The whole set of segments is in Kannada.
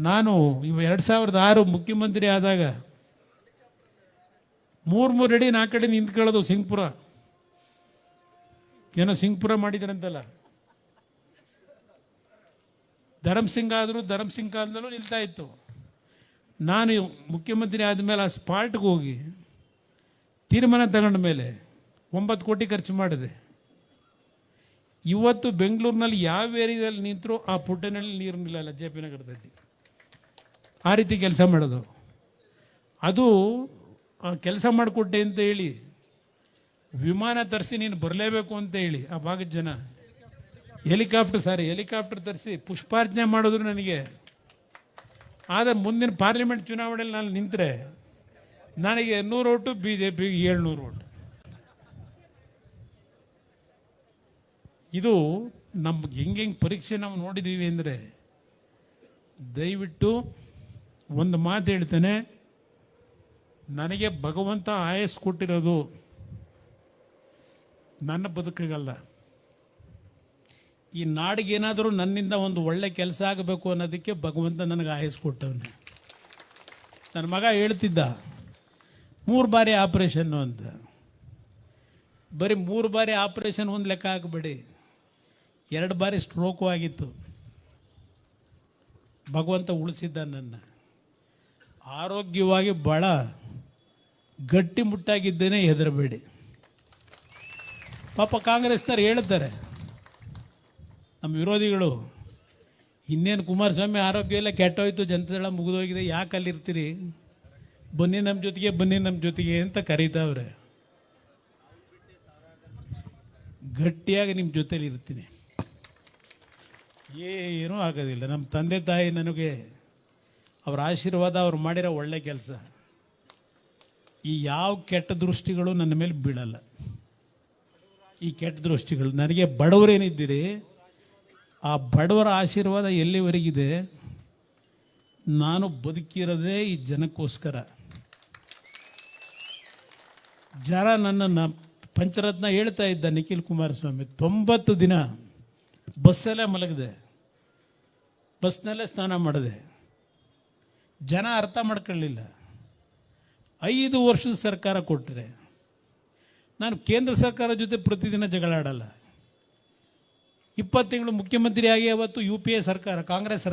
ನಾನು 2006 ಮುಖ್ಯಮಂತ್ರಿ ಆದಾಗ 3 ಅಡಿ 4 ಅಡಿ ನಿಂತ್ಕೊಳ್ಳೋದು ಸಿಂಗ್ಪುರ. ಏನೋ ಸಿಂಗ್ಪುರ ಮಾಡಿದ್ರಂತಲ್ಲ, ಧರ್ಮಸಿಂಗ್ ಆದರೂ ಧರ್ಮಸಿಂಗ್ ಕಾಲದಲ್ಲೂ ನಿಲ್ತಾ ಇತ್ತು. ನಾನು ಮುಖ್ಯಮಂತ್ರಿ ಆದಮೇಲೆ ಆ ಸ್ಪಾಟ್ಗೆ ಹೋಗಿ ತೀರ್ಮಾನ ತಗೊಂಡ ಮೇಲೆ 9 ಕೋಟಿ ಖರ್ಚು ಮಾಡಿದೆ. ಇವತ್ತು ಬೆಂಗಳೂರಿನಲ್ಲಿ ಯಾವ ಏರಿಯಾದಲ್ಲಿ ನಿಂತರೂ ಆ ಪುಟ್ಟನಲ್ಲಿ ನೀರು ನಿಲ್ಲಲ್ಲ, ಜೆ ಪಿ ನಗರದಲ್ಲಿ. ಆ ರೀತಿ ಕೆಲಸ ಮಾಡೋದು. ಅದು ಕೆಲಸ ಮಾಡಿಕೊಟ್ಟೆ ಅಂತ ಹೇಳಿ ವಿಮಾನ ತರಿಸಿ ನೀನು ಬರಲೇಬೇಕು ಅಂತ ಹೇಳಿ ಆ ಭಾಗದ ಜನ ಹೆಲಿಕಾಪ್ಟರ್ ತರಿಸಿ ಪುಷ್ಪಾರ್ಚನೆ ಮಾಡಿದ್ರು ನನಗೆ. ಆದರೆ ಮುಂದಿನ ಪಾರ್ಲಿಮೆಂಟ್ ಚುನಾವಣೆಯಲ್ಲಿ ನಾನು ನಿಂತರೆ ನನಗೆ 100 ಓಟು, BJPಗೆ 700 ಓಟು. ಇದು ನಮ್ಗೆ ಹೆಂಗೆ ಪರೀಕ್ಷೆ ನಾವು ನೋಡಿದ್ದೀವಿ ಅಂದರೆ, ದಯವಿಟ್ಟು ಒಂದು ಮಾತು ಹೇಳ್ತೇನೆ, ನನಗೆ ಭಗವಂತ ಆಯಸ್ಸು ಕೊಟ್ಟಿರೋದು ನನ್ನ ಬದುಕಿಗಲ್ಲ. ಈ ನಾಡಿಗೇನಾದರೂ ನನ್ನಿಂದ ಒಂದು ಒಳ್ಳೆ ಕೆಲಸ ಆಗಬೇಕು ಅನ್ನೋದಕ್ಕೆ ಭಗವಂತ ನನಗೆ ಆಯಸ್ಸು ಕೊಟ್ಟವನು. ನನ್ನ ಮಗ ಹೇಳ್ತಿದ್ದ 3 ಬಾರಿ ಆಪರೇಷನ್ನು ಅಂತ. ಬರೀ 3 ಬಾರಿ ಆಪರೇಷನ್ ಒಂದು ಲೆಕ್ಕ ಹಾಕಬೇಡಿ, 2 ಬಾರಿ ಸ್ಟ್ರೋಕು ಆಗಿತ್ತು. ಭಗವಂತ ಉಳಿಸಿದ್ದ ನನ್ನ. ಆರೋಗ್ಯವಾಗಿ ಭಾಳ ಗಟ್ಟಿಮುಟ್ಟಾಗಿದ್ದೇನೆ, ಹೆದರಬೇಡಿ. ಪಾಪ ಕಾಂಗ್ರೆಸ್ನವ್ರು ಹೇಳ್ತಾರೆ, ನಮ್ಮ ವಿರೋಧಿಗಳು, ಇನ್ನೇನು ಕುಮಾರಸ್ವಾಮಿ ಆರೋಗ್ಯ ಎಲ್ಲ ಕೆಟ್ಟೋಯ್ತು, ಜನತೆಲ್ಲ ಮುಗಿದೋಗಿದೆ, ಯಾಕೆ ಅಲ್ಲಿರ್ತೀರಿ, ಬನ್ನಿ ನಮ್ಮ ಜೊತೆಗೆ ಅಂತ ಕರೀತಾವ್ರೆ. ಗಟ್ಟಿಯಾಗಿ ನಿಮ್ಮ ಜೊತೆಲಿ ಇರ್ತೀನಿ, ಏನೂ ಆಗೋದಿಲ್ಲ. ನಮ್ಮ ತಂದೆ ತಾಯಿ ನನಗೆ ಅವ್ರ ಆಶೀರ್ವಾದ, ಅವ್ರು ಮಾಡಿರೋ ಒಳ್ಳೆ ಕೆಲಸ, ಈ ಯಾವ ಕೆಟ್ಟ ದೃಷ್ಟಿಗಳು ನನ್ನ ಮೇಲೆ ಬೀಳಲ್ಲ. ಈ ಕೆಟ್ಟ ದೃಷ್ಟಿಗಳು ನನಗೆ, ಬಡವರೇನಿದ್ದೀರಿ ಆ ಬಡವರ ಆಶೀರ್ವಾದ ಎಲ್ಲಿವರೆಗಿದೆ. ನಾನು ಬದುಕಿರೋದೇ ಈ ಜನಕ್ಕೋಸ್ಕರ. ಜನ ನನ್ನನ್ನು ಪಂಚರತ್ನ ಹೇಳ್ತಾ ಇದ್ದ ನಿಖಿಲ್ ಕುಮಾರಸ್ವಾಮಿ, 90 ದಿನ ಬಸ್ಸಲ್ಲೇ ಮಲಗಿದೆ, ಬಸ್ನಲ್ಲೇ ಸ್ನಾನ ಮಾಡಿದೆ. ಜನ ಅರ್ಥ ಮಾಡ್ಕೊಳ್ಳಿಲ್ಲ. 5 ವರ್ಷದ ಸರ್ಕಾರ ಕೊಟ್ಟರೆ ನಾನು ಕೇಂದ್ರ ಸರ್ಕಾರ ಜೊತೆ ಪ್ರತಿದಿನ ಜಗಳ ಆಡಲ್ಲ. 20 ತಿಂಗಳು ಮುಖ್ಯಮಂತ್ರಿಯಾಗಿ ಅವತ್ತು UPA ಸರ್ಕಾರ, ಕಾಂಗ್ರೆಸ್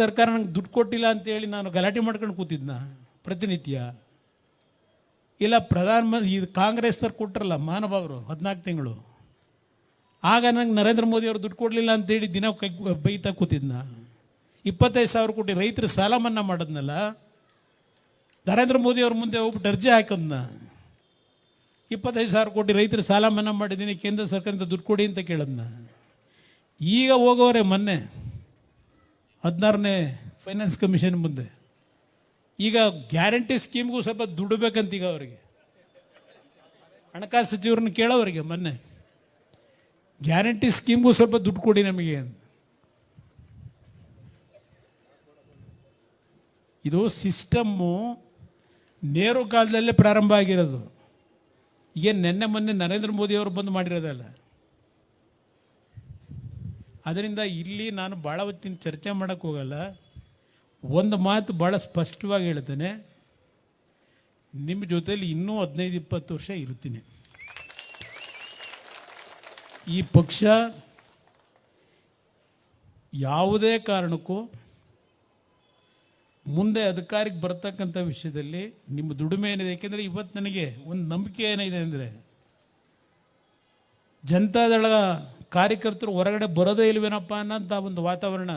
ಸರ್ಕಾರ ನಂಗೆ ದುಡ್ಡು ಕೊಟ್ಟಿಲ್ಲ ಅಂತೇಳಿ ನಾನು ಗಲಾಟೆ ಮಾಡ್ಕೊಂಡು ಕೂತಿದ್ನ ಪ್ರತಿನಿತ್ಯ. ಇಲ್ಲ ಪ್ರಧಾನಮಂತ್ರಿ ಕಾಂಗ್ರೆಸ್ನವ್ರು ಕೊಟ್ಟರಲ್ಲ ಮಹಾನುಭಾವರು 14 ತಿಂಗಳು, ಆಗ ನಂಗೆ ನರೇಂದ್ರ ಮೋದಿ ಅವರು ದುಡ್ಡು ಕೊಡಲಿಲ್ಲ ಅಂತೇಳಿ ದಿನ ಬೈತಾ ಕೂತಿದ್ನ. 25,000 ಕೋಟಿ ರೈತರ ಸಾಲ ಮನ್ನಾ ಮಾಡೋದ್ನಲ್ಲ, ನರೇಂದ್ರ ಮೋದಿ ಅವ್ರ ಮುಂದೆ ಹೋಗ್ಬಿಟ್ಟು ಅರ್ಜಿ ಹಾಕೋದ್ನ. 25,000 ಕೋಟಿ ರೈತರ ಸಾಲ ಮನ್ನಾ ಮಾಡಿದ್ದೀನಿ, ಕೇಂದ್ರ ಸರ್ಕಾರದಿಂದ ದುಡ್ಡು ಕೊಡಿ ಅಂತ ಕೇಳೋದ್ನ. ಈಗ ಹೋಗೋರೆ ಮೊನ್ನೆ 16ನೇ ಫೈನಾನ್ಸ್ ಕಮಿಷನ್ ಮುಂದೆ, ಈಗ ಗ್ಯಾರಂಟಿ ಸ್ಕೀಮ್ಗೂ ಸ್ವಲ್ಪ ದುಡ್ಡು ಬೇಕಂತ. ಈಗ ಅವರಿಗೆ ಹಣಕಾಸು ಸಚಿವರನ್ನ ಕೇಳೋವರಿಗೆ ಮೊನ್ನೆ, ಗ್ಯಾರಂಟಿ ಸ್ಕೀಮ್ಗೂ ಸ್ವಲ್ಪ ದುಡ್ಡು ಕೊಡಿ ನಮಗೆ ಅಂತ. ಇದು ಸಿಸ್ಟಮ್ಮು ನೇರು ಕಾಲದಲ್ಲೇ ಪ್ರಾರಂಭ ಆಗಿರೋದು. ಏನು ನೆನ್ನೆ ಮೊನ್ನೆ ನರೇಂದ್ರ ಮೋದಿ ಅವರು ಬಂದು ಮಾಡಿರೋದಲ್ಲ. ಅದರಿಂದ ಇಲ್ಲಿ ನಾನು ಭಾಳ ಹೊತ್ತಿನ ಚರ್ಚೆ ಮಾಡೋಕ್ಕೆ ಹೋಗಲ್ಲ. ಒಂದು ಮಾತು ಭಾಳ ಸ್ಪಷ್ಟವಾಗಿ ಹೇಳ್ತೇನೆ, ನಿಮ್ಮ ಜೊತೆಲಿ ಇನ್ನೂ 15-20 ವರ್ಷ ಇರ್ತೀನಿ. ಈ ಪಕ್ಷ ಯಾವುದೇ ಕಾರಣಕ್ಕೂ ಮುಂದೆ ಅಧಿಕಾರಕ್ಕೆ ಬರ್ತಕ್ಕಂಥ ವಿಷಯದಲ್ಲಿ ನಿಮ್ಮ ದುಡಿಮೆ ಏನಿದೆ. ಏಕೆಂದರೆ ಇವತ್ತು ನನಗೆ ಒಂದು ನಂಬಿಕೆ ಏನಿದೆ ಅಂದರೆ, ಜನತಾದಳ ಕಾರ್ಯಕರ್ತರು ಹೊರಗಡೆ ಬರೋದೇ ಇಲ್ವೇನಪ್ಪ ಅನ್ನೋಂಥ ಒಂದು ವಾತಾವರಣ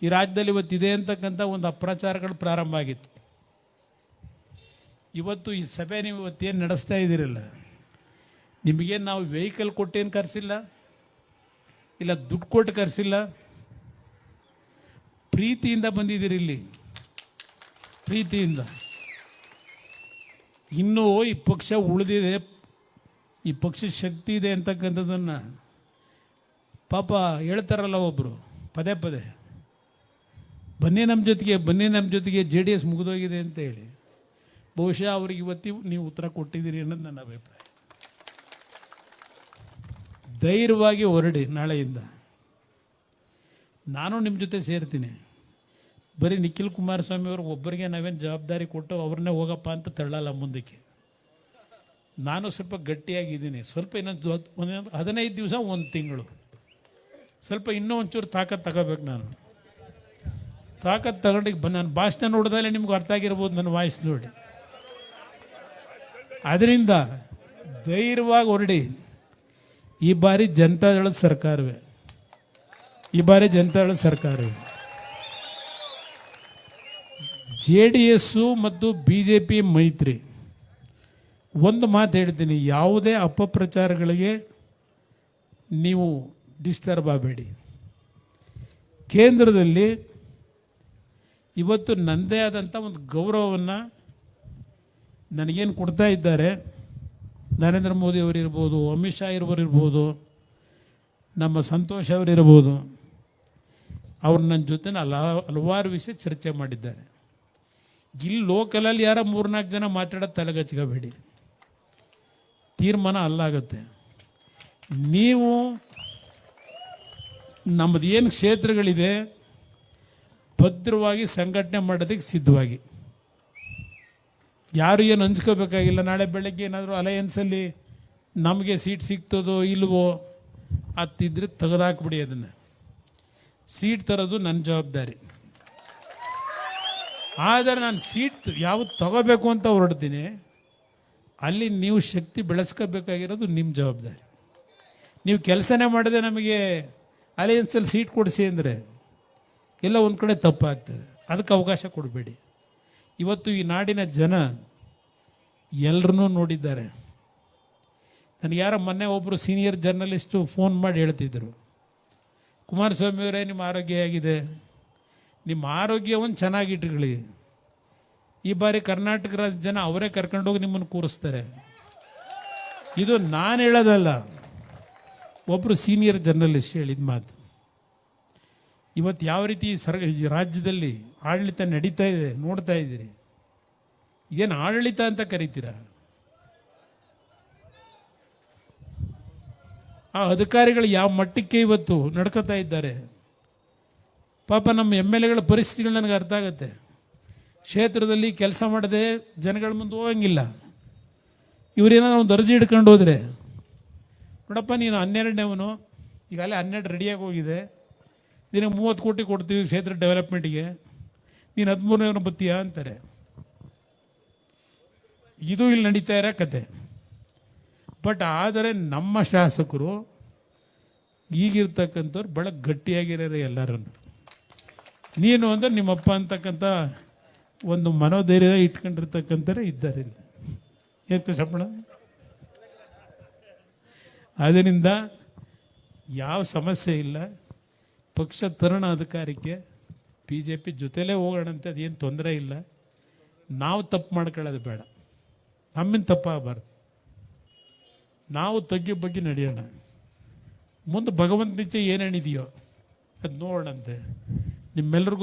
ಈ ರಾಜ್ಯದಲ್ಲಿ ಇವತ್ತಿದೆ ಅಂತಕ್ಕಂಥ ಒಂದು ಅಪ್ರಚಾರಗಳು ಪ್ರಾರಂಭ ಆಗಿತ್ತು. ಇವತ್ತು ಈ ಸಭೆ ನೀವು ಇವತ್ತೇನು ನಡೆಸ್ತಾ ಇದ್ದೀರಲ್ಲ, ನಿಮಗೇನು ನಾವು ವೆಹಿಕಲ್ ಕೊಟ್ಟೇನು ಕರೆಸಿಲ್ಲ, ಇಲ್ಲ ದುಡ್ಡು ಕೊಟ್ಟು ಕರೆಸಿಲ್ಲ, ಪ್ರೀತಿಯಿಂದ ಬಂದಿದ್ದೀರಿ ಇಲ್ಲಿ, ಪ್ರೀತಿಯಿಂದ. ಇನ್ನೂ ಈ ಪಕ್ಷ ಉಳಿದಿದೆ, ಈ ಪಕ್ಷ ಶಕ್ತಿ ಇದೆ ಅಂತಕ್ಕಂಥದ್ದನ್ನು ಪಾಪ ಹೇಳ್ತಾರಲ್ಲ ಒಬ್ಬರು ಪದೇ ಪದೇ, ಬನ್ನಿ ನಮ್ಮ ಜೊತೆಗೆ JDS ಮುಗಿದೋಗಿದೆ ಅಂತ ಹೇಳಿ. ಬಹುಶಃ ಅವ್ರಿಗೆ ಇವತ್ತು ನೀವು ಉತ್ತರ ಕೊಟ್ಟಿದ್ದೀರಿ ಅನ್ನೋದು ನನ್ನ ಅಭಿಪ್ರಾಯ. ಧೈರ್ಯವಾಗಿ ಹೊರಡಿ ನಾಳೆಯಿಂದ. ನಾನು ನಿಮ್ಮ ಜೊತೆ ಸೇರ್ತೀನಿ. ಬರೀ ನಿಖಿಲ್ ಕುಮಾರಸ್ವಾಮಿ ಅವ್ರಿಗೆ ಒಬ್ಬರಿಗೆ ನಾವೇನು ಜವಾಬ್ದಾರಿ ಕೊಟ್ಟು ಅವ್ರನ್ನೇ ಹೋಗಪ್ಪ ಅಂತ ತಳ್ಳಲ್ಲ ಮುಂದಕ್ಕೆ. ನಾನು ಸ್ವಲ್ಪ ಗಟ್ಟಿಯಾಗಿದ್ದೀನಿ. ಸ್ವಲ್ಪ ಇನ್ನೊಂದು 15 ದಿವಸ 1 ತಿಂಗಳು ಸ್ವಲ್ಪ ಇನ್ನೂ ಒಂಚೂರು ತಾಕತ್ತು ತಗೋಬೇಕು. ನಾನು ತಾಕತ್ತು ತಗೊಂಡು ನಾನು ಭಾಷಣ ನೋಡಿದಾಗಲೇ ನಿಮ್ಗೆ ಅರ್ಥ ಆಗಿರ್ಬೋದು ನನ್ನ ವಾಯ್ಸ್ ನೋಡಿ. ಅದರಿಂದ ಧೈರ್ಯವಾಗಿ ಹೊರಡಿ. ಈ ಬಾರಿ ಜನತಾದಳದ ಸರ್ಕಾರವೇ, ಈ ಬಾರಿ ಜನತಾದಳದ ಸರ್ಕಾರವೇ. JDS ಮತ್ತು BJP ಮೈತ್ರಿ. ಒಂದು ಮಾತು ಹೇಳ್ತೀನಿ, ಯಾವುದೇ ಅಪಪ್ರಚಾರಗಳಿಗೆ ನೀವು ಡಿಸ್ಟರ್ಬ್ ಆಗಬೇಡಿ. ಕೇಂದ್ರದಲ್ಲಿ ಇವತ್ತು ನನ್ನದೇ ಆದಂಥ ಒಂದು ಗೌರವವನ್ನು ನನಗೇನು ಕೊಡ್ತಾ ಇದ್ದಾರೆ. ನರೇಂದ್ರ ಮೋದಿ ಅವರಿರ್ಬೋದು, ಅಮಿತ್ ಶಾ ಇರ್ಬೋದು, ನಮ್ಮ ಸಂತೋಷ್ ಅವರಿರ್ಬೋದು, ಅವ್ರು ನನ್ನ ಜೊತೆ ಹಲವಾರು ವಿಷಯ ಚರ್ಚೆ ಮಾಡಿದ್ದಾರೆ. ಇಲ್ಲಿ ಲೋಕಲಲ್ಲಿ ಯಾರೋ 3-4 ಜನ ಮಾತಾಡೋದು ತಲೆಗಚ್ಕೋಬೇಡಿ. ತೀರ್ಮಾನ ಅಲ್ಲಾಗುತ್ತೆ. ನೀವು ನಮ್ಮದು ಏನು ಕ್ಷೇತ್ರಗಳಿದೆ ಭದ್ರವಾಗಿ ಸಂಘಟನೆ ಮಾಡೋದಕ್ಕೆ ಸಿದ್ಧವಾಗಿ, ಯಾರು ಏನು ಹಂಚ್ಕೋಬೇಕಾಗಿಲ್ಲ. ನಾಳೆ ಬೆಳಗ್ಗೆ ಏನಾದರೂ ಅಲಯನ್ಸಲ್ಲಿ ನಮಗೆ ಸೀಟ್ ಸಿಗ್ತದೋ ಇಲ್ವೋ ಅತ್ತಿದ್ರೆ ತೆಗೆದಾಕ್ಬಿಡಿ. ಅದನ್ನು ಸೀಟ್ ತರೋದು ನನ್ನ ಜವಾಬ್ದಾರಿ. ಆದರೆ ನಾನು ಸೀಟ್ ಯಾವುದು ತಗೋಬೇಕು ಅಂತ ಹೊರಡ್ತೀನಿ, ಅಲ್ಲಿ ನೀವು ಶಕ್ತಿ ಬೆಳೆಸ್ಕೋಬೇಕಾಗಿರೋದು ನಿಮ್ಮ ಜವಾಬ್ದಾರಿ. ನೀವು ಕೆಲಸನೇ ಮಾಡದೆ ನಮಗೆ ಅಲಯನ್ಸಲ್ಲಿ ಸೀಟ್ ಕೊಡಿಸಿ ಅಂದರೆ ಎಲ್ಲ ಒಂದು ಕಡೆ ತಪ್ಪಾಗ್ತದೆ. ಅದಕ್ಕೆ ಅವಕಾಶ ಕೊಡಬೇಡಿ. ಇವತ್ತು ಈ ನಾಡಿನ ಜನ ಎಲ್ಲರನ್ನೂ ನೋಡಿದ್ದಾರೆ. ನನಗೆ ಯಾರೋ ಮೊನ್ನೆ ಒಬ್ಬರು ಸೀನಿಯರ್ ಜರ್ನಲಿಸ್ಟು ಫೋನ್ ಮಾಡಿ ಹೇಳ್ತಿದ್ರು, ಕುಮಾರಸ್ವಾಮಿ ಅವರೇ ನಿಮ್ಮ ಆರೋಗ್ಯ ಹೇಗಿದೆ, ನಿಮ್ಮ ಆರೋಗ್ಯವನ್ನು ಚೆನ್ನಾಗಿಟ್ಕೊಳ್ಳಿ. ಈ ಬಾರಿ ಕರ್ನಾಟಕ ರಾಜ್ಯ ಜನ ಅವರೇ ಕರ್ಕೊಂಡೋಗಿ ನಿಮ್ಮನ್ನು ಕೂರಿಸ್ತಾರೆ. ಇದು ನಾನು ಹೇಳೋದಲ್ಲ, ಒಬ್ಬರು ಸೀನಿಯರ್ ಜರ್ನಲಿಸ್ಟ್ ಹೇಳಿದ ಮಾತು. ಇವತ್ತು ಯಾವ ರೀತಿ ಈ ರಾಜ್ಯದಲ್ಲಿ ಆಡಳಿತ ನಡೀತಾ ಇದೆ ನೋಡ್ತಾ ಇದ್ದೀರಿ. ಏನು ಆಡಳಿತ ಅಂತ ಕರಿತೀರಾ? ಆ ಅಧಿಕಾರಿಗಳು ಯಾವ ಮಟ್ಟಕ್ಕೆ ಇವತ್ತು ನಡ್ಕೋತಾ ಇದ್ದಾರೆ. ಪಾಪ ನಮ್ಮ MLAಗಳ ಪರಿಸ್ಥಿತಿಗಳು ನನಗೆ ಅರ್ಥ ಆಗುತ್ತೆ. ಕ್ಷೇತ್ರದಲ್ಲಿ ಕೆಲಸ ಮಾಡದೆ ಜನಗಳ ಮುಂದೆ ಹೋಗಂಗಿಲ್ಲ. ಇವರೇನಾದ್ರು ಒಂದು ಅರ್ಜಿ ಹಿಡ್ಕೊಂಡು ಹೋದರೆ, ನೋಡಪ್ಪ ನೀನು 12ನೇವನು, ಈಗಾಗಲೇ 12 ರೆಡಿಯಾಗಿ ಹೋಗಿದೆ, ನಿನಗೆ 30 ಕೋಟಿ ಕೊಡ್ತೀವಿ ಕ್ಷೇತ್ರ ಡೆವಲಪ್ಮೆಂಟ್ಗೆ, ನೀನು 13ನೇವನು ಬತ್ತೀಯಾ ಅಂತಾರೆ. ಇದು ಇಲ್ಲಿ ನಡೀತಾ ಇರೋ ಕತೆ. ಬಟ್ ಆದರೆ ನಮ್ಮ ಶಾಸಕರು ಈಗಿರ್ತಕ್ಕಂಥವ್ರು ಭಾಳ ಗಟ್ಟಿಯಾಗಿರೋರು ಎಲ್ಲರನ್ನು. ನೀನು ಅಂದರೆ ನಿಮ್ಮಪ್ಪ ಅಂತಕ್ಕಂಥ ಒಂದು ಮನೋಧೈರ್ಯ ಇಟ್ಕೊಂಡಿರ್ತಕ್ಕಂಥವ್ರೆ ಇದ್ದಾರೆ. ಏನು ಸಪ್ಪಣ? ಅದರಿಂದ ಯಾವ ಸಮಸ್ಯೆ ಇಲ್ಲ. ಪಕ್ಷ ತರುಣ ಅಧಿಕಾರಕ್ಕೆ BJP ಜೊತೆಲೇ ಹೋಗೋಣಂತೆ, ಅದೇನು ತೊಂದರೆ ಇಲ್ಲ. ನಾವು ತಪ್ಪು ಮಾಡ್ಕೊಳ್ಳೋದು ಬೇಡ, ನಮ್ಮಿಂದ ತಪ್ಪಾಗಬಾರ್ದು. ನಾವು ತಗ್ಗಿ ಬಗ್ಗೆ ನಡೆಯೋಣ. ಮುಂದೆ ಭಗವಂತ ನಿಚ್ಚೆ ಏನೇನಿದೆಯೋ ಅದು ನೋಡೋಣಂತೆ. ನಿಮ್ಮೆಲ್ಲರಿಗೂ